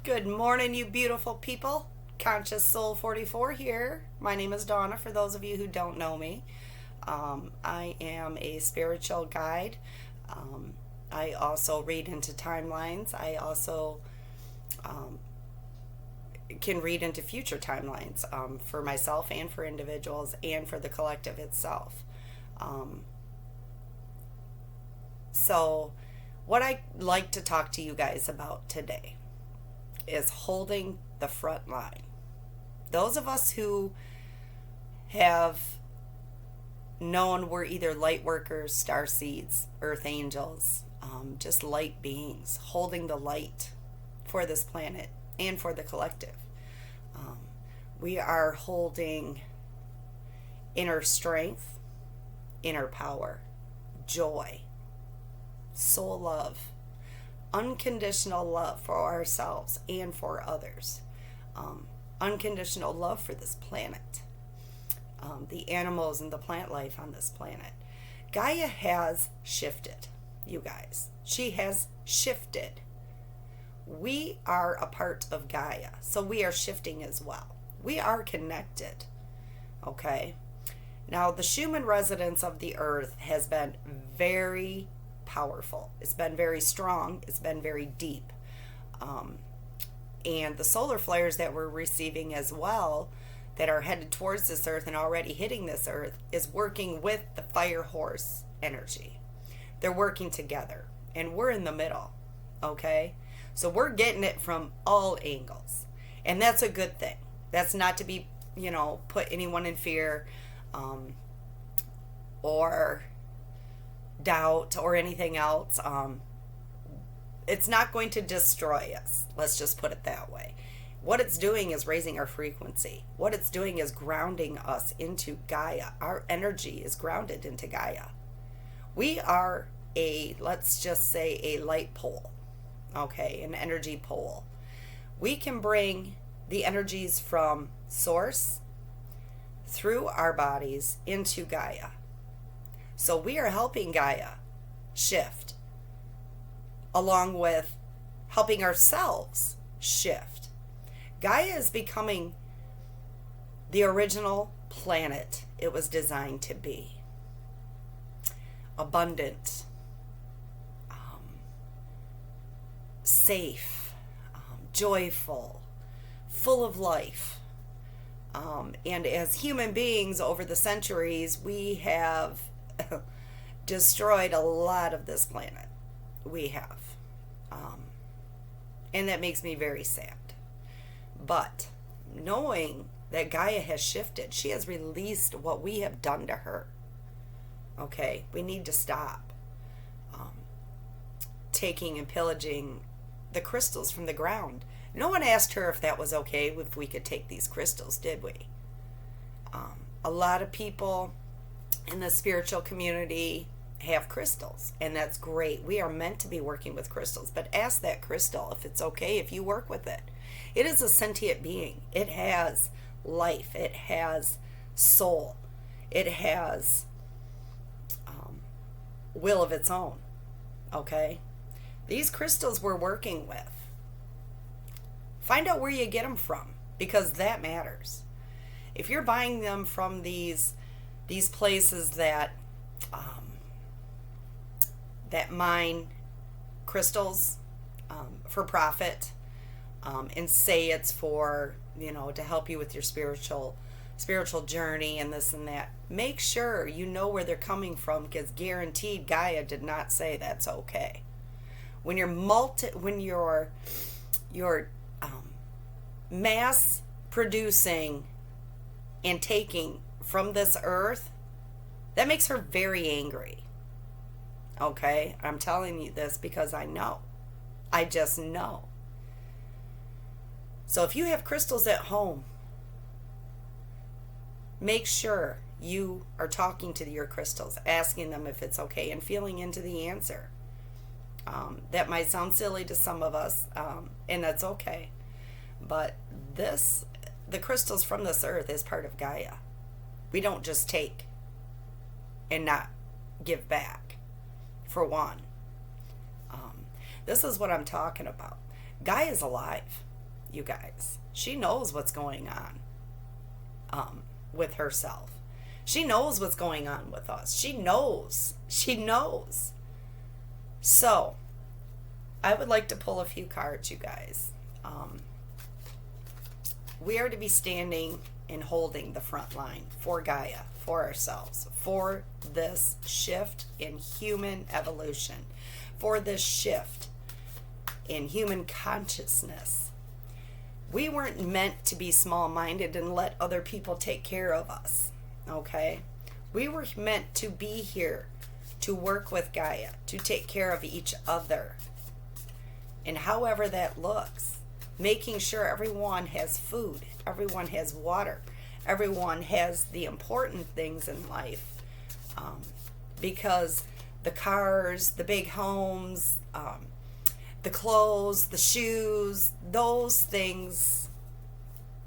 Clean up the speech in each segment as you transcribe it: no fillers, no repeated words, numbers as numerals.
Good morning, you beautiful people. Conscious Soul 44 here. My name is Donna, for those of you who don't know me. I am a spiritual guide. I also read into timelines. I also can read into future timelines for myself and for individuals and for the collective itself. So, what I like to talk to you guys about today is holding the front line. Those of us who have known we're either light workers, star seeds, earth angels, just light beings holding the light for this planet and for the collective. We are holding inner strength, inner power, joy, soul love, unconditional love for ourselves and for others, unconditional love for this planet, the animals and the plant life on this planet. Gaia has shifted, you guys. She has shifted. We are a part of Gaia, so we are shifting as well. We are connected, okay? Now, the Schumann resonance of the earth has been very powerful. It's been very strong. It's been very deep. And the solar flares that we're receiving as well, that are headed towards this earth and already hitting this earth, is working with the fire horse energy. They're working together, and we're in the middle, okay? So we're getting it from all angles, and that's a good thing. That's not to be, put anyone in fear or doubt or anything else. It's not going to destroy us. Let's just put it that way. What it's doing is raising our frequency. What it's doing is grounding us into Gaia. Our energy is grounded into Gaia. We are let's just say a light pole, okay, an energy pole. We can bring the energies from source through our bodies into Gaia. So we are helping Gaia shift, along with helping ourselves shift. Gaia is becoming the original planet it was designed to be. Abundant, safe, joyful, full of life. And as human beings over the centuries, we have destroyed a lot of this planet. We have. And that makes me very sad. But knowing that Gaia has shifted, she has released what we have done to her. Okay? We need to stop taking and pillaging the crystals from the ground. No one asked her if that was okay, if we could take these crystals, did we? A lot of people in the spiritual community have crystals, and that's great. We are meant to be working with crystals, but ask that crystal if it's okay if you work with it. It is a sentient being. It has life. It has soul. It has will of its own. Okay? These crystals we're working with, find out where you get them from, because that matters. If you're buying them from these places that mine crystals for profit, and say it's for to help you with your spiritual journey and this and that, make sure you know where they're coming from, because guaranteed Gaia did not say that's okay. When you're mass producing and taking from this earth, that makes her very angry. Okay? I'm telling you this because I know. I just know. So if you have crystals at home, make sure you are talking to your crystals, asking them if it's okay, and feeling into the answer. That might sound silly to some of us, and that's okay. But the crystals from this earth is part of Gaia. We don't just take and not give back, for one. This is what I'm talking about. Gaia is alive. you guys. She knows what's going on with herself. She knows what's going on with us. She knows. She knows. So, I would like to pull a few cards, you guys. We are to be standing and holding the front line for Gaia, for ourselves, for this shift in human evolution, for this shift in human consciousness. We weren't meant to be small-minded and let other people take care of us, okay? We were meant to be here to work with Gaia, to take care of each other. And however that looks, making sure everyone has food, everyone has water, everyone has the important things in life. Because the cars, the big homes, the clothes, the shoes, those things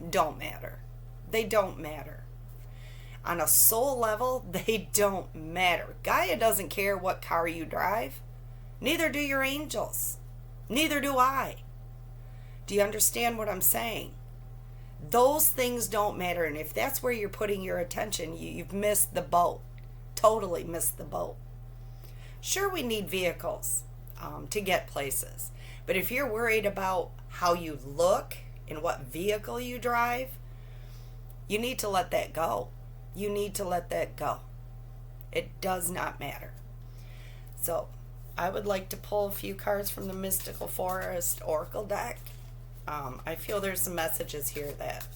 don't matter. They don't matter. On a soul level, they don't matter. Gaia doesn't care what car you drive. Neither do your angels. Neither do I. Do you understand what I'm saying? Those things don't matter. And if that's where you're putting your attention, you've missed the boat. Totally missed the boat. Sure, we need vehicles to get places. But if you're worried about how you look and what vehicle you drive, you need to let that go. You need to let that go. It does not matter. So, I would like to pull a few cards from the Mystical Forest Oracle deck. I feel there's some messages here that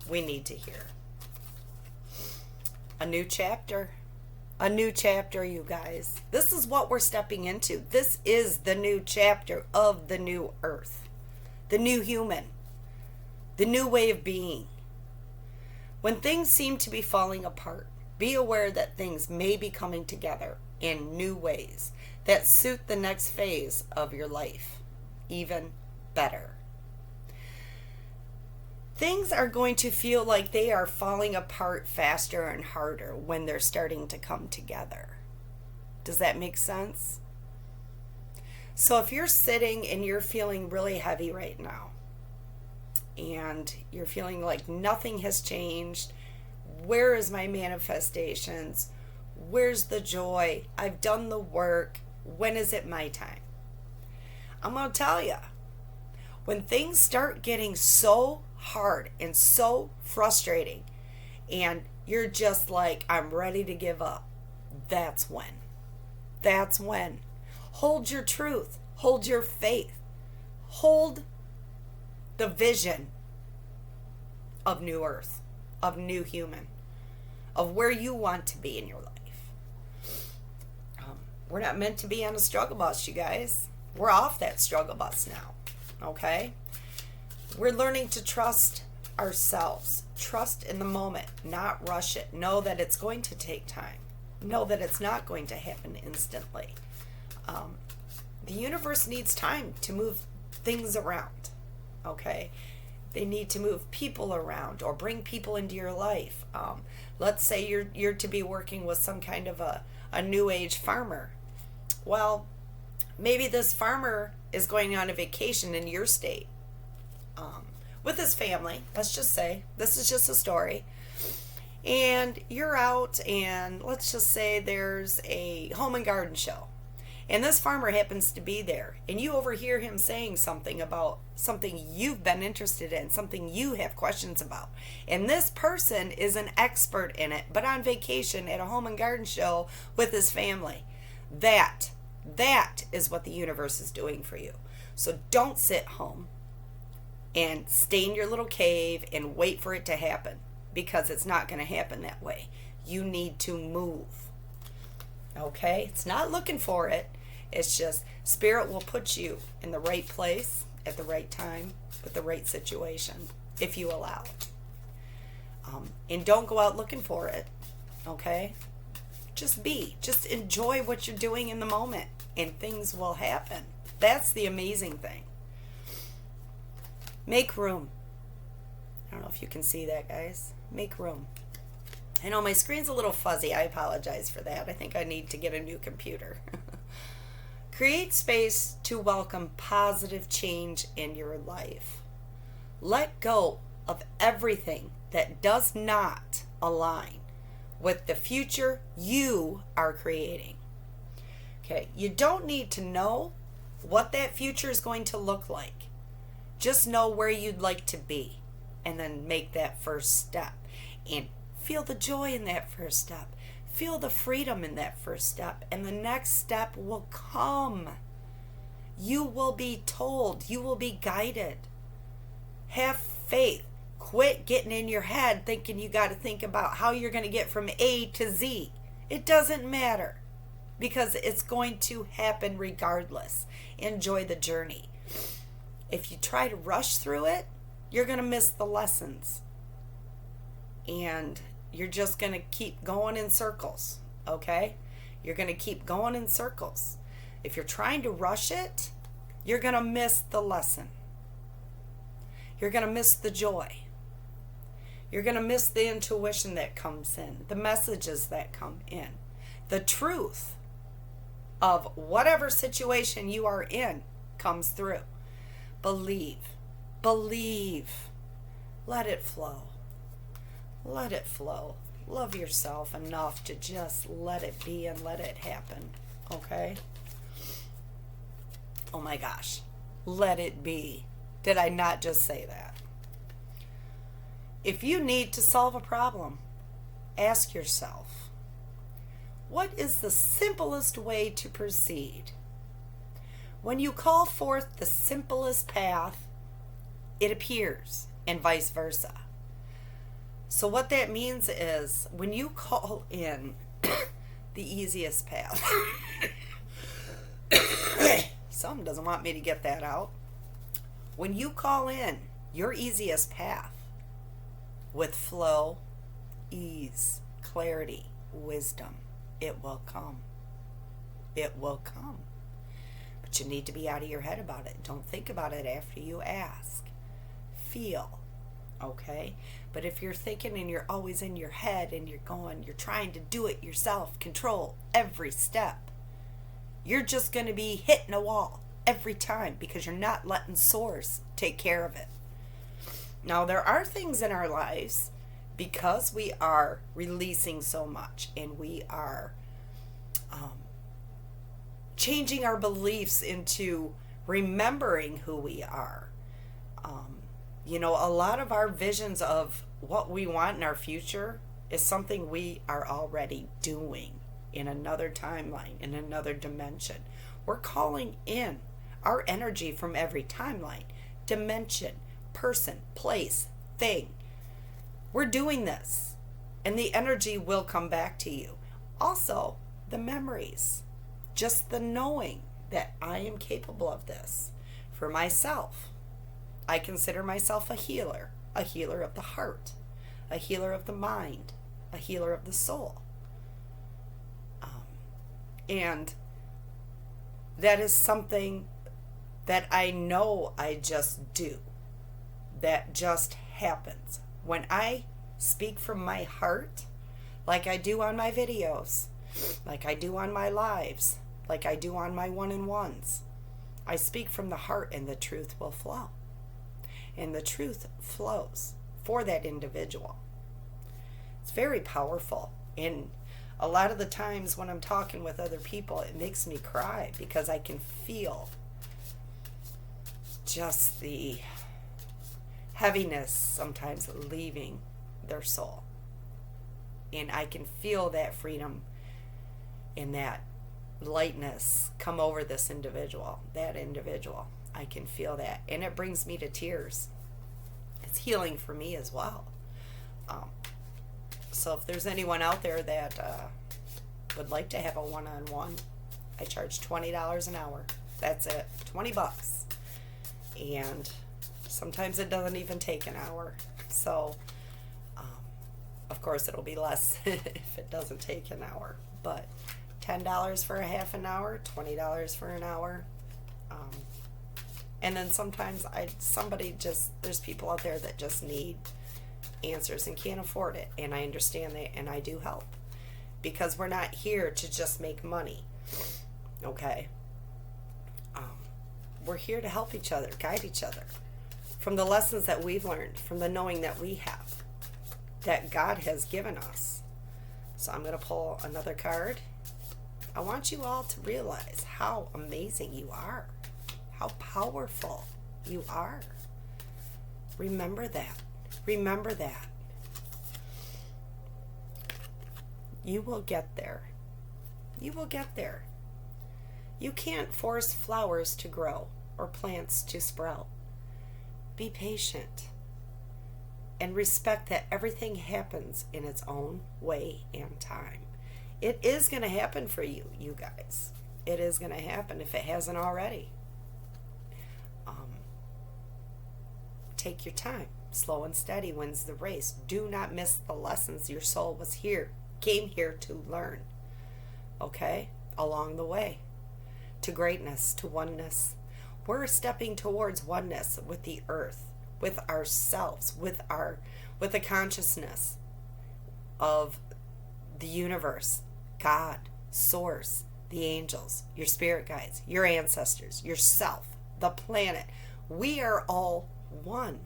we need to hear. A new chapter. A new chapter, you guys. This is what we're stepping into. This is the new chapter of the new earth. The new human. The new way of being. When things seem to be falling apart, be aware that things may be coming together in new ways that suit the next phase of your life even better. Things are going to feel like they are falling apart faster and harder when they're starting to come together. Does that make sense? So if you're sitting and you're feeling really heavy right now, and you're feeling like nothing has changed, where is my manifestations? Where's the joy? I've done the work. When is it my time? I'm going to tell you, when things start getting so hard and so frustrating and you're just like, I'm ready to give up, that's when. That's when. Hold your truth. Hold your faith. Hold the vision of new earth, of new human, of where you want to be in your life. We're not meant to be on a struggle bus, you guys. We're off that struggle bus now, okay? We're learning to trust ourselves. Trust in the moment, not rush it. Know that it's going to take time. Know that it's not going to happen instantly. The universe needs time to move things around, okay? They need to move people around or bring people into your life. Let's say you're to be working with some kind of a new age farmer. Well, maybe this farmer is going on a vacation in your state with his family. Let's just say, this is just a story. And you're out and let's just say there's a home and garden show. And this farmer happens to be there. And you overhear him saying something about something you've been interested in, something you have questions about. And this person is an expert in it, but on vacation at a home and garden show with his family. That is what the universe is doing for you. So don't sit home and stay in your little cave and wait for it to happen, because it's not going to happen that way. You need to move. Okay? It's not looking for it. It's just Spirit will put you in the right place at the right time with the right situation if you allow it. And don't go out looking for it. Okay? Just be. Just enjoy what you're doing in the moment and things will happen. That's the amazing thing. Make room. I don't know if you can see that, guys. Make room. I know my screen's a little fuzzy. I apologize for that. I think I need to get a new computer. Create space to welcome positive change in your life. Let go of everything that does not align with the future you are creating. Okay, you don't need to know what that future is going to look like. Just know where you'd like to be and then make that first step. And feel the joy in that first step. Feel the freedom in that first step. And the next step will come. You will be told. You will be guided. Have faith. Quit getting in your head thinking you got to think about how you're going to get from A to Z. It doesn't matter because it's going to happen regardless. Enjoy the journey. If you try to rush through it, you're going to miss the lessons. And you're just going to keep going in circles, okay? You're going to keep going in circles. If you're trying to rush it, you're going to miss the lesson. You're going to miss the joy. You're going to miss the intuition that comes in, the messages that come in, the truth of whatever situation you are in comes through. Believe. Believe. Let it flow. Let it flow. Love yourself enough to just let it be and let it happen. Okay? Oh my gosh. Let it be. Did I not just say that? If you need to solve a problem, ask yourself, what is the simplest way to proceed? When you call forth the simplest path, it appears, and vice versa. So what that means is when you call in the easiest path, something doesn't want me to get that out. When you call in your easiest path with flow, ease, clarity, wisdom, it will come. It will come. But you need to be out of your head about it. Don't think about it after you ask. Feel. Okay? But if you're thinking and you're always in your head and you're trying to do it yourself, control every step, you're just going to be hitting a wall every time because you're not letting Source take care of it. Now, there are things in our lives because we are releasing so much and we are changing our beliefs into remembering who we are. A lot of our visions of what we want in our future is something we are already doing in another timeline, in another dimension. We're calling in our energy from every timeline, dimension, person, place, thing. We're doing this, and the energy will come back to you. Also, the memories, just the knowing that I am capable of this. For myself, I consider myself a healer of the heart, a healer of the mind, a healer of the soul. And that is something that I know I just do. That just happens. When I speak from my heart, like I do on my videos, like I do on my lives, like I do on my one-on-ones, I speak from the heart and the truth will flow. And the truth flows for that individual. It's very powerful. And a lot of the times when I'm talking with other people, it makes me cry because I can feel just the heaviness sometimes leaving their soul. And I can feel that freedom and that lightness come over this individual, that individual. I can feel that. And it brings me to tears. It's healing for me as well. So if there's anyone out there that would like to have a one-on-one, I charge $20 an hour. That's it. $20. And sometimes it doesn't even take an hour. So, of course, it'll be less if it doesn't take an hour. But $10 for a half an hour, $20 for an hour. And then sometimes there's people out there that just need answers and can't afford it. And I understand that, and I do help. Because we're not here to just make money. Okay? We're here to help each other, guide each other. from the lessons that we've learned, from the knowing that we have, that God has given us. So I'm going to pull another card. I want you all to realize how amazing you are, how powerful you are. Remember that. Remember that. You will get there. You will get there. You can't force flowers to grow or plants to sprout. Be patient and respect that everything happens in its own way and time. It is going to happen for you, you guys. It is going to happen if it hasn't already. Take your time. Slow and steady wins the race. Do not miss the lessons your soul came here to learn. Okay? Along the way. To greatness, to oneness. We're stepping towards oneness with the earth, with ourselves, with the consciousness of the universe, God, source, the angels, your spirit guides, your ancestors, yourself, the planet. We are all one.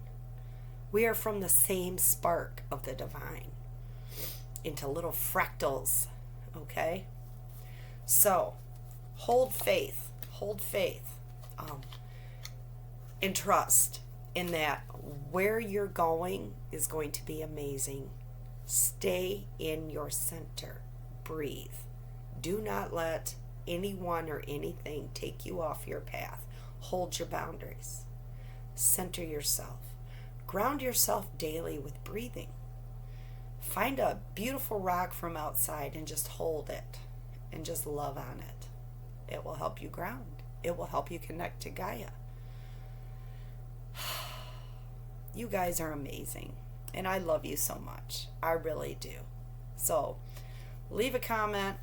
We are from the same spark of the divine into little fractals. Okay? So, hold faith. Hold faith. And trust in that where you're going is going to be amazing. Stay in your center. Breathe. Do not let anyone or anything take you off your path. Hold your boundaries. Center yourself. Ground yourself daily with breathing. Find a beautiful rock from outside and just hold it and just love on it. It will help you ground. It will help you connect to Gaia. You guys are amazing, and I love you so much. I really do. So leave a comment.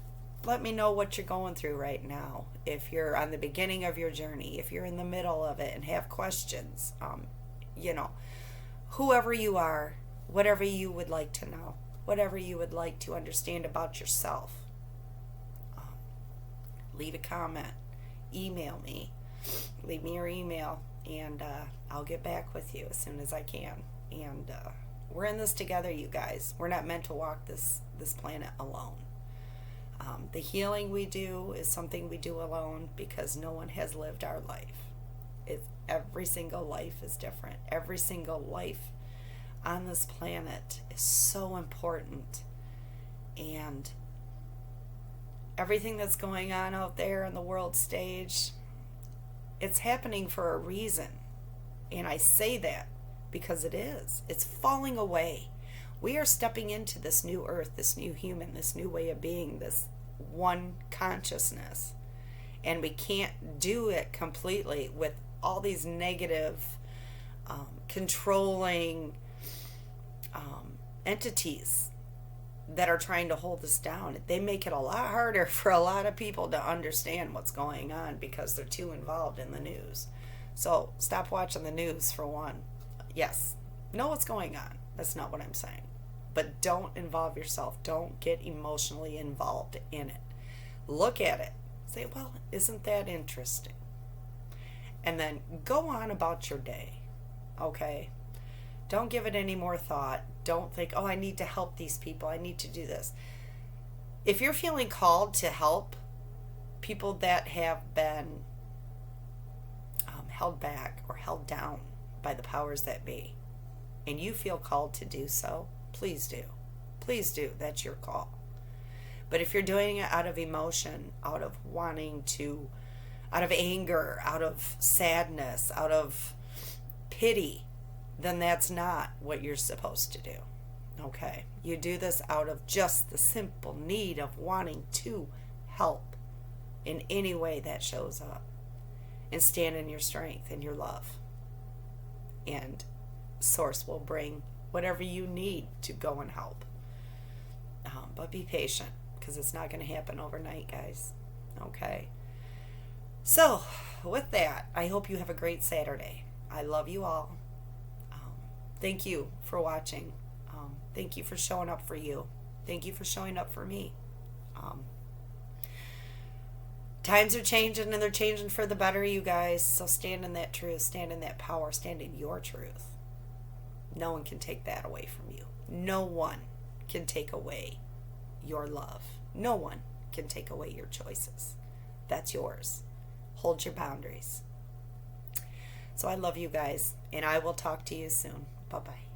Let me know what you're going through right now. If you're on the beginning of your journey, if you're in the middle of it and have questions, whoever you are, whatever you would like to know, whatever you would like to understand about yourself, leave a comment, email me, leave me your email, and I'll get back with you as soon as I can. And we're in this together, you guys. We're not meant to walk this planet alone. The healing we do is something we do alone because no one has lived our life. Every single life is different. Every single life on this planet is so important. And everything that's going on out there on the world stage, it's happening for a reason. And I say that because it is. It's falling away. We are stepping into this new earth, this new human, this new way of being, this one consciousness. And we can't do it completely with all these negative, controlling entities that are trying to hold us down. They make it a lot harder for a lot of people to understand what's going on because they're too involved in the news. So stop watching the news, for one. Yes, know what's going on. That's not what I'm saying. But don't involve yourself. Don't get emotionally involved in it. Look at it. Say, well, isn't that interesting? And then go on about your day. Okay? Don't give it any more thought. Don't think, oh, I need to help these people. I need to do this. If you're feeling called to help people that have been held back or held down by the powers that be, and you feel called to do so, please do. Please do. That's your call. But if you're doing it out of emotion, out of wanting to, out of anger, out of sadness, out of pity, then that's not what you're supposed to do. Okay? You do this out of just the simple need of wanting to help in any way that shows up. And stand in your strength and your love. And Source will bring whatever you need to go and help. But be patient, because it's not going to happen overnight, guys. Okay? So, with that, I hope you have a great Saturday. I love you all. Thank you for watching. Thank you for showing up for you. Thank you for showing up for me. Times are changing and they're changing for the better, you guys. So stand in that truth, stand in that power, stand in your truth. No one can take that away from you. No one can take away your love. No one can take away your choices. That's yours. Hold your boundaries. So I love you guys, and I will talk to you soon. Bye-bye.